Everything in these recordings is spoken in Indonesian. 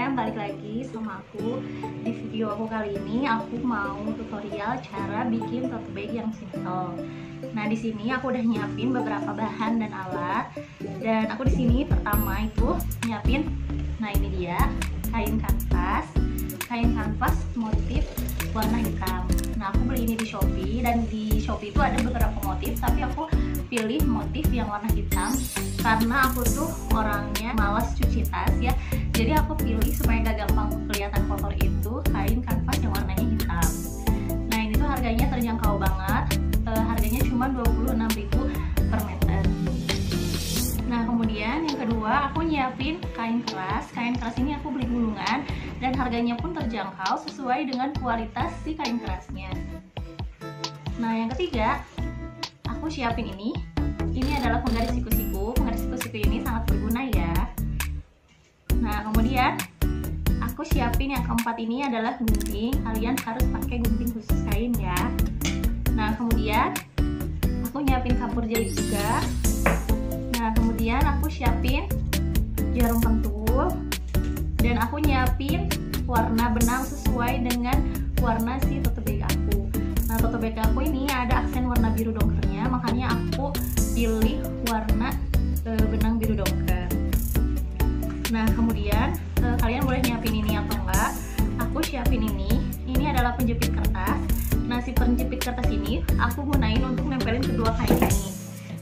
semuanya, balik lagi sama aku. Di video aku kali ini aku mau tutorial cara bikin tote bag yang simple. Nah, di sini aku udah nyiapin beberapa bahan dan alat. Dan aku di sini pertama itu nyiapin, nah ini dia, kain kanvas motif warna hitam. Nah, aku beli ini di Shopee, dan di Shopee itu ada beberapa motif, tapi aku pilih motif yang warna hitam karena aku tuh orangnya malas cuci tas ya. Jadi aku pilih supaya gak gampang kelihatan kotor itu kain kanvas yang warnanya hitam. Nah, ini tuh harganya terjangkau banget. Harganya cuma 26.000 per meter. Nah, kemudian yang kedua aku nyiapin kain keras. Kain keras ini aku beli gulungan dan harganya pun terjangkau sesuai dengan kualitas si kain kerasnya. Nah, yang ketiga aku siapin ini. Ini adalah penggaris siku-siku. Penggaris siku-siku ini sangat berguna ya. Nah, kemudian aku siapin yang keempat ini adalah gunting. Kalian harus pakai gunting khusus kain ya. Nah, kemudian aku nyiapin kapur jahit juga. Nah, kemudian aku siapin jarum pentul, dan aku nyiapin warna benang sesuai dengan warna si tote bag aku. Nah, tote bag aku ini ada aksen warna biru dongkernya, makanya aku pilih warna benang biru dongker. Nah, kemudian kalian boleh nyiapin ini atau enggak. Aku siapin ini. Ini adalah penjepit kertas. Nah, si penjepit kertas ini aku gunain untuk nempelin kedua kain ini,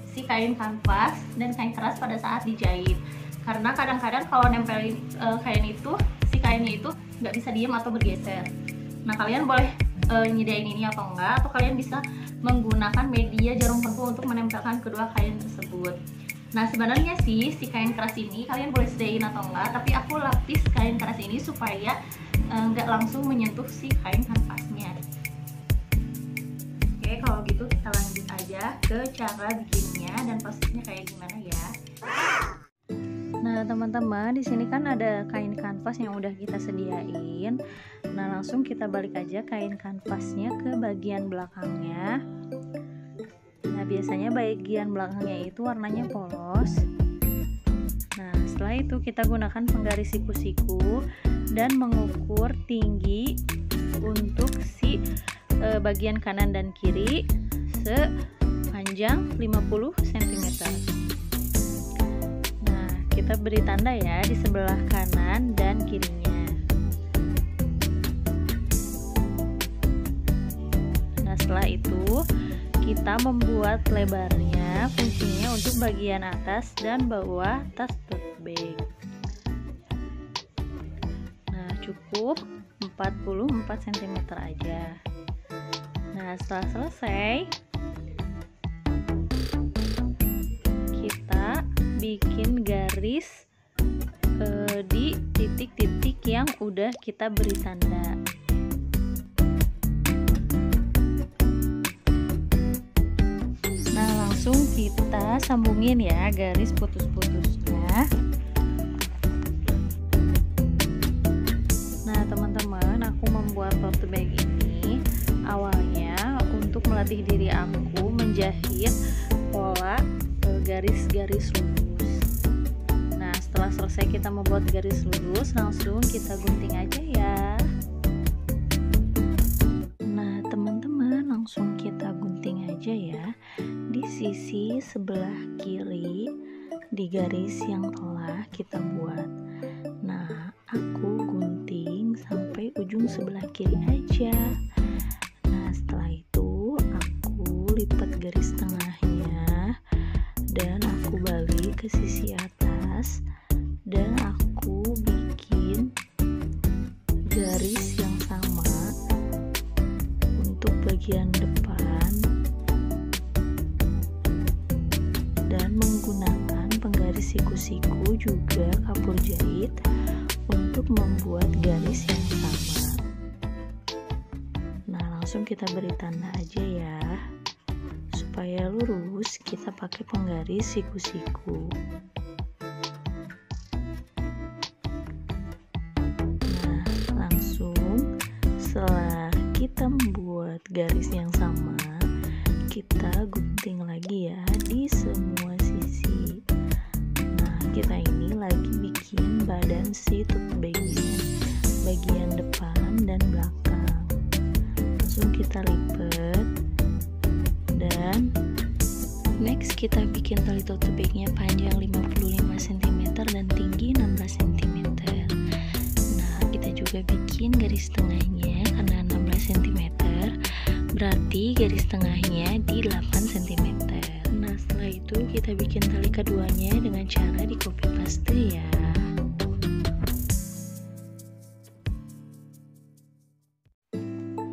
si kain kanvas dan kain keras pada saat dijahit. Karena kadang-kadang kalau nempelin kain itu, si kainnya itu nggak bisa diem atau bergeser. Nah, kalian boleh nyedain ini atau enggak, atau kalian bisa menggunakan media jarum pentul untuk menempelkan kedua kain tersebut. Nah, sebenarnya sih si kain keras ini kalian boleh sedain atau enggak, tapi aku lapis kain keras ini supaya nggak langsung menyentuh si kain kanvasnya. Oke, kalau gitu kita lanjut aja ke cara bikinnya dan prosesnya kayak gimana ya. Nah, teman-teman, di sini kan ada kain kanvas yang udah kita sediain. Nah, langsung kita balik aja kain kanvasnya ke bagian belakangnya. Nah, biasanya bagian belakangnya itu warnanya polos. Nah, setelah itu kita gunakan penggaris siku-siku dan mengukur tinggi untuk si bagian kanan dan kiri sepanjang 50 cm. Nah, kita beri tanda ya di sebelah kanan dan kirinya. Nah, setelah itu kita membuat lebarnya, fungsinya untuk bagian atas dan bawah tas tote bag. Nah, cukup 44 cm aja. Nah, setelah selesai kita bikin garis di titik-titik yang udah kita beri tanda. Nah, langsung kita sambungin ya garis putus-putusnya. Nah, teman-teman, aku membuat tote bag ini awalnya untuk melatih diri aku menjahit pola garis-garis lurus. Nah, setelah selesai kita membuat garis lurus, langsung kita gunting aja ya. Nah, teman-teman, langsung kita gunting aja ya di sisi sebelah kiri di garis yang telah kita buat. Nah, aku gunting sampai ujung sebelah kiri aja. Nah, setelah itu aku lipat garis tengahnya dan aku balik ke sisi atas, dan aku bikin garis yang sama untuk bagian depan dan menggunakan penggaris siku-siku juga kapur jahit untuk membuat garis yang sama. Nah, langsung kita beri tanda aja ya. Supaya lurus, kita pakai penggaris siku-siku. Nah, langsung setelah kita membuat garis yang sama, kita gunting lagi ya di semua sisi. Nah, kita ini lagi bikin badan si tote bagnya, bagian depan dan belakang. Langsung kita lipat, dan next kita bikin tali tote bagnya panjang 55 cm dan tinggi 16 cm. Nah, kita juga bikin garis tengahnya karena 16 cm, berarti garis tengahnya di 8 cm. Nah, setelah itu kita bikin tali keduanya dengan cara di copy paste ya.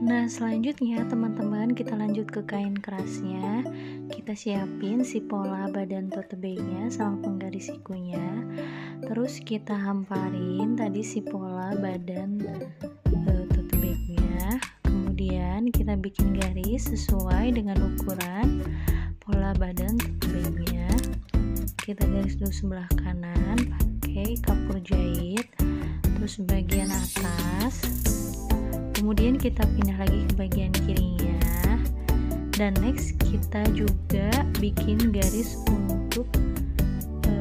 Nah, selanjutnya teman-teman kita lanjut ke kain kerasnya. Kita siapin si pola badan tote bagnya sama penggaris sikunya. Terus kita hamparin tadi si pola badan tote bagnya. Kemudian kita bikin garis sesuai dengan ukuran pola badan tote bagnya. Kita garis dulu sebelah kanan pakai kapur jahit, terus bagian atas. Kemudian kita pindah lagi ke bagian kirinya, dan next kita juga bikin garis untuk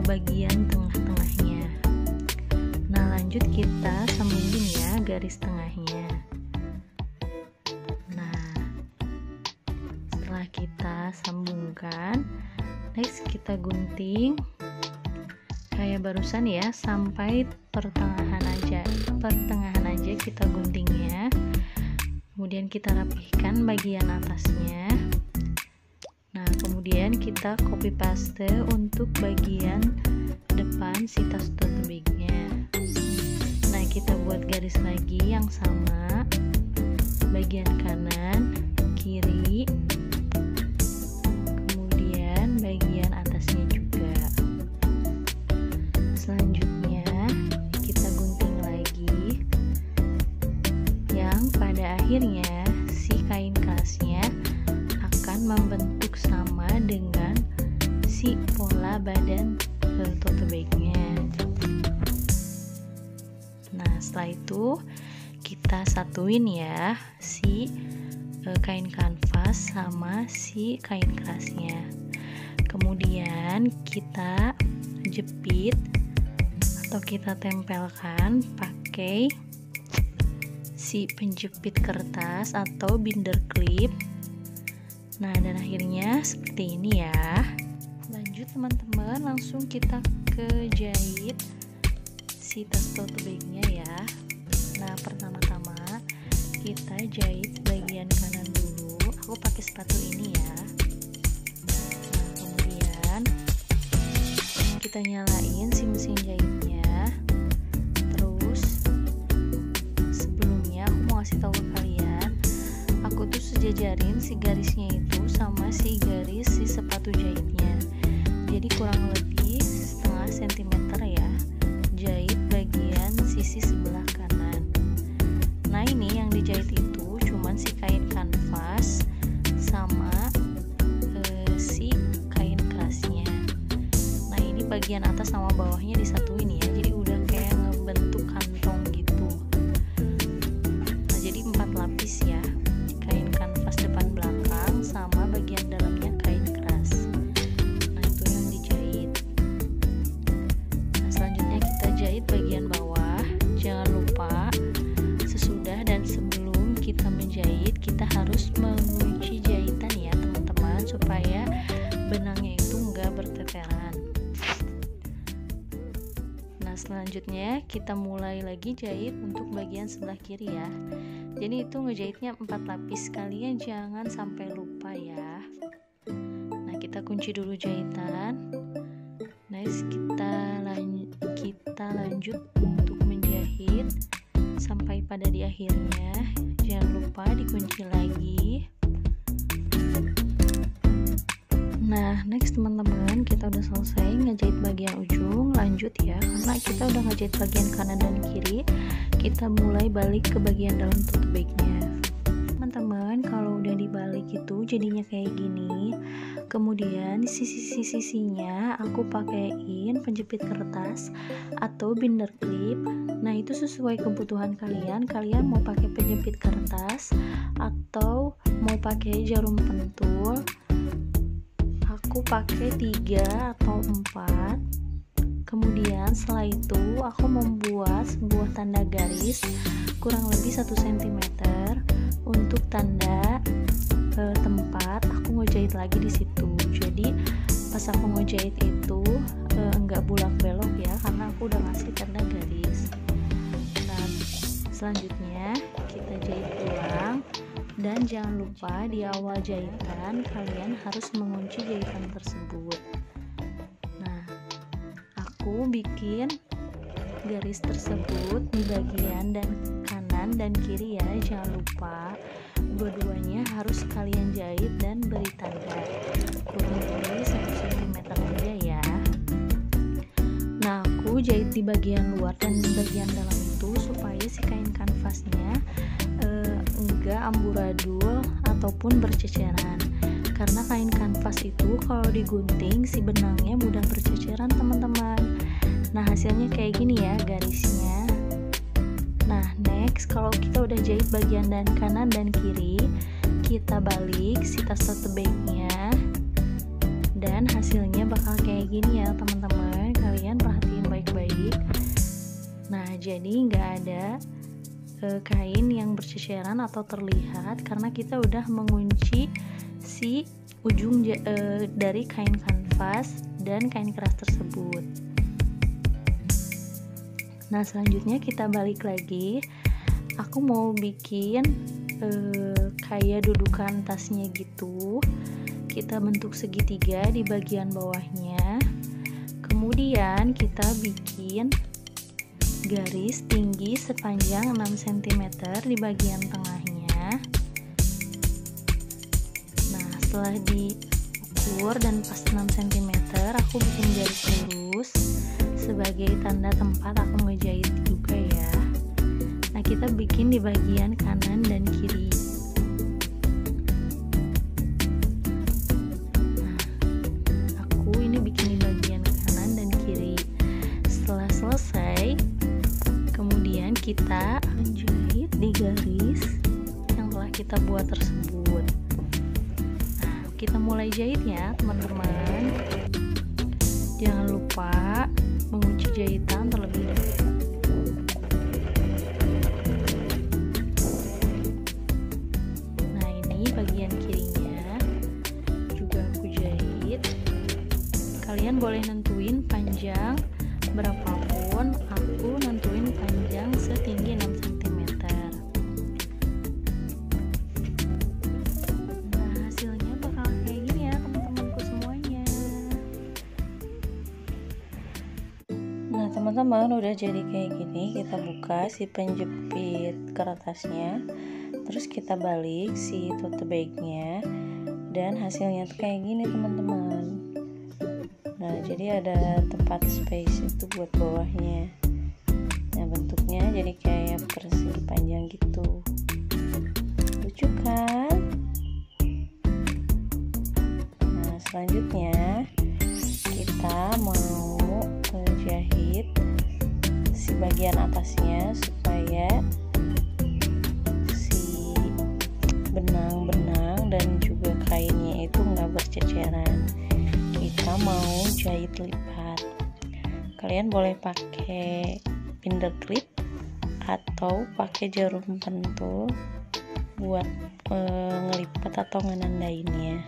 bagian tengah-tengahnya. Nah, lanjut kita sambungin ya garis tengahnya. Nah, setelah kita sambungkan, next kita gunting kayak barusan ya, sampai pertengahan aja kita guntingnya. Kemudian kita rapihkan bagian atasnya. Nah, kemudian kita copy paste untuk bagian depan si tas tote bagnya. Nah, kita buat garis lagi yang sama, bagian kanan, kiri, kemudian bagian atasnya juga. Selanjutnya kita gunting lagi, yang pada akhirnya si kain kerasnya akan membentuk sama dengan si pola badan tote bagnya. Nah, setelah itu kita satuin ya si kain kanvas sama si kain kerasnya. Kemudian kita jepit atau kita tempelkan pakai si penjepit kertas atau binder clip. Nah, dan akhirnya seperti ini ya. Lanjut teman-teman, langsung kita ke jahit si tas tote bagnya ya. Nah, pertama-tama kita jahit bagian kanan dulu. Aku pakai sepatu ini ya. Nah, kemudian kita nyalain si mesin jahitnya. Terus sebelumnya aku mau kasih tahu ke kalian, aku tuh sejajarin si garisnya itu sama si garis si sepatu jahitnya. Jadi kurang lebih setengah sentimeter ya, jahit bagian sisi sebelah kanan. Nah, ini yang dijahit itu cuman si kain kanvas sama si kain kerasnya. Nah, ini bagian atas sama bawahnya disatuin ya, jadi udah kayak ngebentuk kantong gitu. Nah, jadi 4 lapis ya, kain kanvas depan belakang sama bagian dalamnya kain keras. Nah, itu yang dijahit. Nah, selanjutnya kita jahit bagian bawah. Jangan lupa sesudah dan sebelum kita menjahit, kita harus mengunci jahitan ya teman-teman, supaya benangnya itu enggak berteteran. Nah, selanjutnya kita mulai lagi jahit untuk bagian sebelah kiri ya. Jadi itu ngejahitnya 4 lapis, kalian jangan sampai lupa ya. Nah, kita kunci dulu jahitan. Next kita lanjut untuk menjahit sampai pada di akhirnya. Jangan lupa dikunci lagi. Nah, next teman-teman, kita udah selesai ngejahit bagian ujung. Lanjut ya, karena kita udah ngejahit bagian kanan dan kiri, kita mulai balik ke bagian dalam tote bagnya. Teman-teman, kalau udah dibalik itu jadinya kayak gini. Kemudian sisi-sisinya aku pakaiin penjepit kertas atau binder clip. Nah, itu sesuai kebutuhan kalian. Kalian mau pakai penjepit kertas atau mau pakai jarum pentul. Aku pakai 3 atau 4. Kemudian setelah itu aku membuat sebuah tanda garis kurang lebih 1 cm untuk tanda tempat aku ngejahit lagi di situ. Jadi pas aku ngejahit itu enggak bulak belok ya, karena aku udah ngasih tanda garis. Nah, selanjutnya kita jahit ulang, dan jangan lupa di awal jahitan kalian harus mengunci jahitan tersebut. Nah, aku bikin garis tersebut di bagian dan kanan dan kiri ya, jangan lupa dua-duanya harus kalian jahit dan beri tanda kurang lebih 1 cm aja ya. Nah, aku jahit di bagian luar dan di bagian dalam itu supaya si kain kanvasnya enggak amburadul ataupun berceceran, karena kain kanvas itu kalau digunting si benangnya mudah berceceran teman-teman. Nah, hasilnya kayak gini ya garisnya. Nah, next kalau kita udah jahit bagian dan kanan dan kiri, kita balik si tas tote bagnya, dan hasilnya bakal kayak gini ya teman-teman. Kalian perhatiin baik-baik. Nah, jadi nggak ada kain yang berceceran atau terlihat karena kita udah mengunci si ujung dari kain kanvas dan kain keras tersebut. Nah, selanjutnya kita balik lagi. Aku mau bikin kayak dudukan tasnya gitu. Kita bentuk segitiga di bagian bawahnya. Kemudian kita bikin garis tinggi sepanjang 6 cm di bagian tengahnya. Nah, setelah diukur dan pas 6 cm, aku bikin garis lurus sebagai tanda tempat aku ngejahit juga ya. Nah, kita bikin di bagian kanan dan kiri. Nah, aku ini bikin di bagian kanan dan kiri. Setelah selesai, kemudian kita menjahit di garis yang telah kita buat tersebut. Nah, kita mulai jahit ya teman-teman. Jangan lupa mengunci jahitan terlebih dahulu. Nah, ini bagian kirinya juga aku jahit. Kalian boleh nentuin panjang berapapun, aku nentuin panjang setinggi 6 cm. Nah, hasilnya bakal kayak gini ya teman-temanku semuanya. Nah, teman-teman udah jadi kayak gini. Kita buka si penjepit kertasnya, terus kita balik si tote bagnya, dan hasilnya tuh kayak gini teman-teman. Nah, jadi ada tempat space itu buat bawahnya. Nah, bentuknya jadi kayak persegi panjang gitu. Lucu kan? Nah, selanjutnya kita mau jahit si bagian atasnya supaya si benang-benang dan juga kainnya itu nggak berceceran. Kita mau jahit lipat. Kalian boleh pakai binder clip atau pakai jarum pentul buat ngelipat atau ngenandainnya.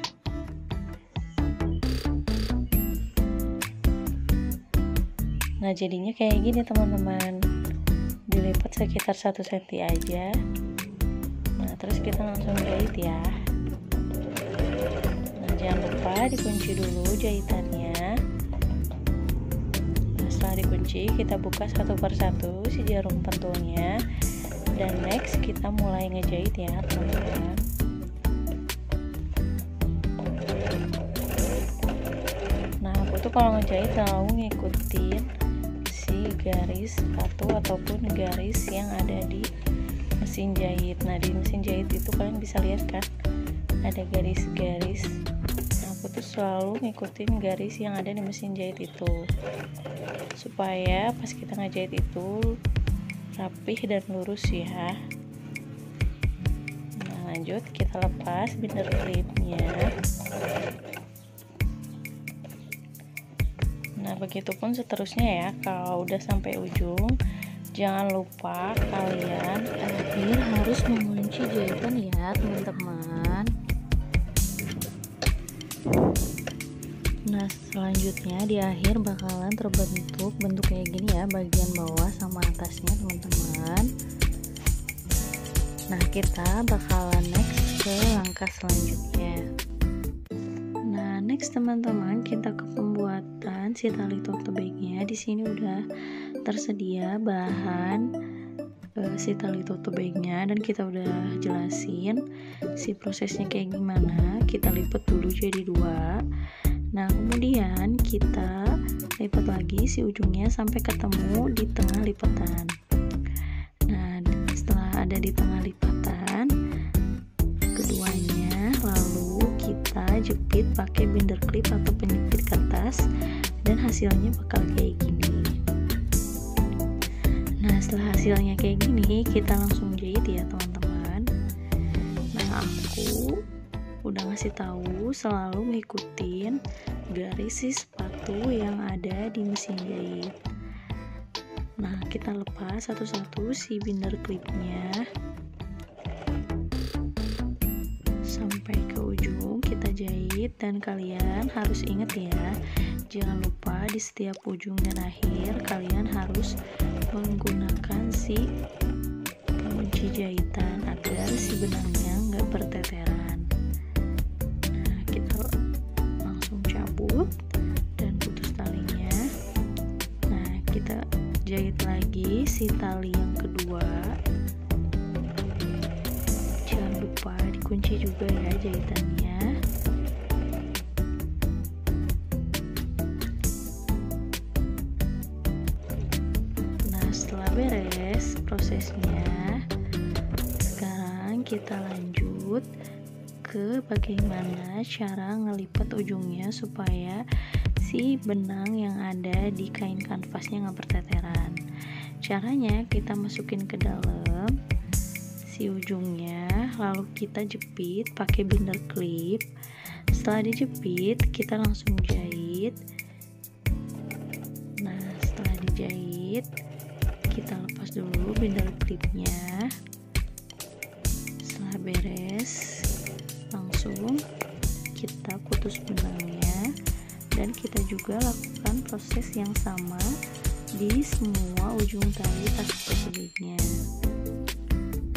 Nah, jadinya kayak gini teman-teman. Dilipat sekitar 1 cm aja. Nah, terus kita langsung jahit ya. Jangan lupa dikunci dulu jahitannya. Nah, setelah dikunci, kita buka satu persatu si jarum pentulnya, dan next kita mulai ngejahit ya teman-teman. Nah, aku tuh kalau ngejahit selalu ngikutin si garis sepatu ataupun garis yang ada di mesin jahit. Nah, di mesin jahit itu kalian bisa lihat kan, ada garis-garis. Aku tuh selalu ngikutin garis yang ada di mesin jahit itu supaya pas kita ngejahit itu rapih dan lurus ya. Nah, lanjut kita lepas binder clipnya. Nah, begitupun seterusnya ya. Kalau udah sampai ujung, jangan lupa kalian harus mengunci jahitan ya teman-teman. Nah, selanjutnya di akhir bakalan terbentuk bentuk kayak gini ya, bagian bawah sama atasnya teman-teman. Nah, kita bakalan next ke langkah selanjutnya. Nah, next teman-teman, kita ke pembuatan si tali tote bagnya. Di sini udah tersedia bahan si tali tote bagnya dan kita udah jelasin si prosesnya kayak gimana. Kita lipat dulu jadi 2. Nah, kemudian kita lipat lagi si ujungnya sampai ketemu di tengah lipatan. Nah, setelah ada di tengah lipatan keduanya, lalu kita jepit pakai binder klip atau penjepit kertas dan hasilnya bakal kayak gini. Nah, setelah hasilnya kayak gini, kita langsung jahit ya teman-teman. Nah, aku udah ngasih tahu selalu ngikutin garis si sepatu yang ada di mesin jahit. Nah, kita lepas satu-satu si binder klipnya sampai ke ujung, kita jahit. Dan kalian harus ingat ya, jangan lupa di setiap ujung dan akhir kalian harus menggunakan si pengunci jahitan agar si benangnya nggak berteteran. Nah, kita langsung cabut dan putus talinya. Nah, kita jahit lagi si tali yang kedua. Jangan lupa dikunci juga ya jahitannya. Nah, setelah beres prosesnya, sekarang kita lanjut ke bagaimana cara ngelipat ujungnya supaya si benang yang ada di kain kanvasnya nggak berteteran. Caranya kita masukin ke dalam si ujungnya, lalu kita jepit pakai binder klip. Setelah dijepit, kita langsung jahit. Nah, setelah dijahit, kita lepas dulu binder klipnya. Setelah beres, langsung kita putus benangnya. Dan kita juga lakukan proses yang sama di semua ujung tali tas tote bagnya.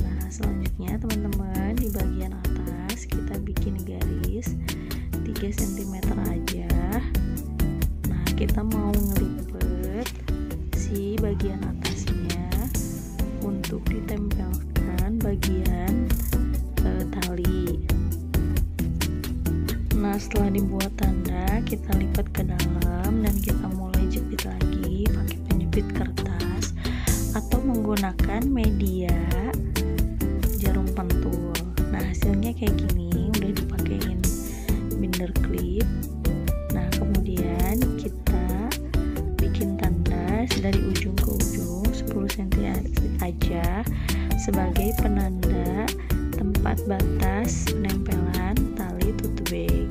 Nah, selanjutnya teman-teman, di bagian atas kita bikin garis 3 cm aja. Nah, kita mau ngelipet si bagian atasnya untuk ditempelkan bagian tali. Nah, setelah dibuat tanda, kita lipat ke dalam dan kita mulai jepit lagi pakai penjepit kertas atau menggunakan media jarum pentul. Nah, hasilnya kayak gini, udah dipakein binder klip. Nah, kemudian kita bikin tanda dari ujung ke ujung 10 cm aja sebagai penanda tempat batas penempelan tali tote bag.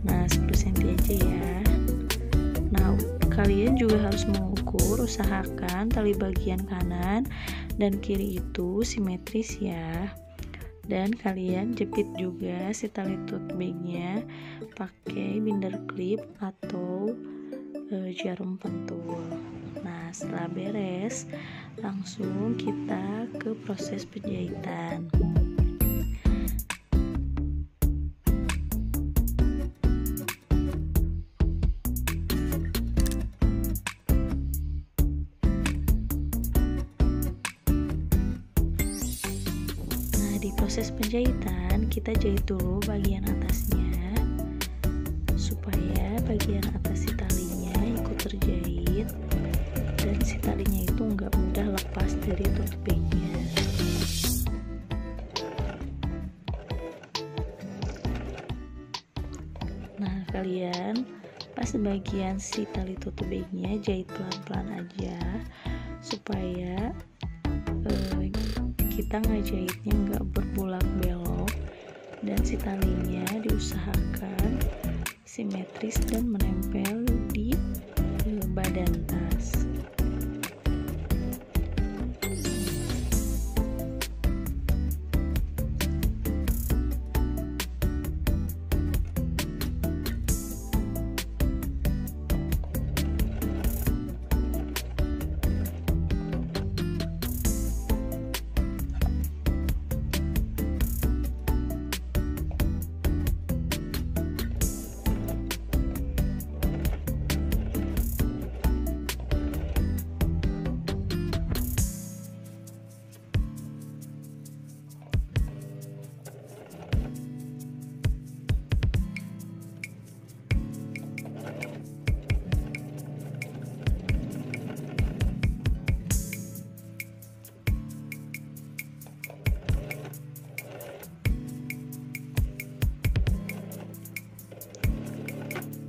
Nah, 10 cm aja ya. Nah, kalian juga harus mengukur, usahakan tali bagian kanan dan kiri itu simetris ya. Dan kalian jepit juga si tali tote bagnya pakai binder klip atau jarum pentul. Nah, setelah beres, langsung kita ke proses penjahitan. Nah, di proses penjahitan kita jahit dulu bagian atasnya supaya bagian atas si talinya ikut terjahit dan si talinya itu nggak mudah lepas dari tote bagnya. Nah, kalian pas bagian si tali tote bagnya jahit pelan-pelan aja supaya kita ngejahitnya nggak berbulak belok dan si talinya diusahakan simetris dan menempel di dan tas.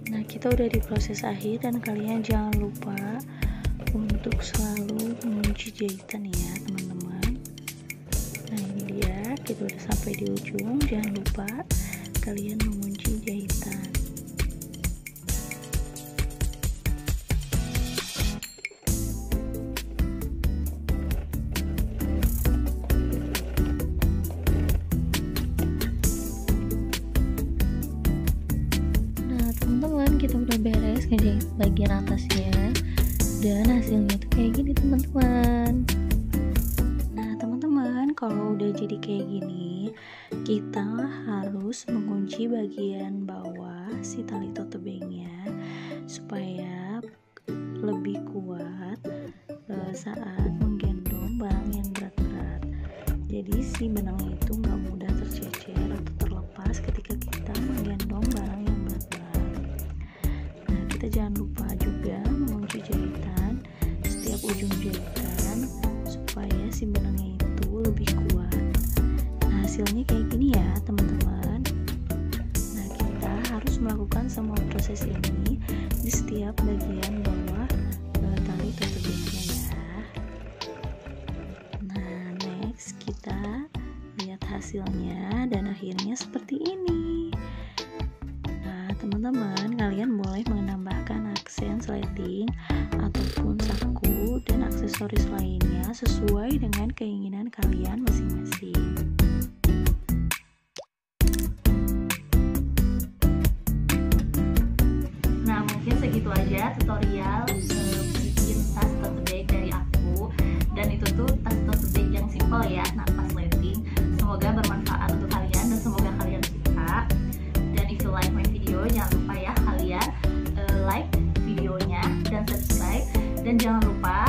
Nah, kita udah di proses akhir dan kalian jangan lupa untuk selalu mengunci jahitan ya teman-teman. Nah, ini dia, kita udah sampai di ujung. Jangan lupa kalian mengunci jahitan. Kita udah beres ngejahit bagian atasnya dan hasilnya tuh kayak gini teman-teman. Nah teman-teman, kalau udah jadi kayak gini, kita harus mengunci bagian bawah si tali tote bagnya supaya lebih kuat saat menggendong barang yang berat-berat. Jadi si benangnya itu nggak mudah tercecer atau terlepas ketika kita menggendong barang yang berat-berat. Kita jangan lupa juga mengunci jahitan setiap ujung jahitan supaya si benangnya itu lebih kuat. Nah hasilnya kayak gini ya teman-teman. Nah kita harus melakukan semua proses ini di setiap bagian bawah tali tote bagnya ya. Nah next kita lihat hasilnya dan akhirnya seperti ini. Teman-teman, kalian boleh menambahkan aksen sleting ataupun saku dan aksesoris lainnya sesuai dengan keinginan kalian masing-masing. Nah, mungkin segitu aja tutorial bikin tas tote bag dari aku. Dan itu tuh tas tote bag yang simple ya, tanpa sleting. Semoga bermanfaat untuk kalian dan semoga kalian suka. Dan if you like my video, jangan lupa ya kalian like videonya dan subscribe, dan jangan lupa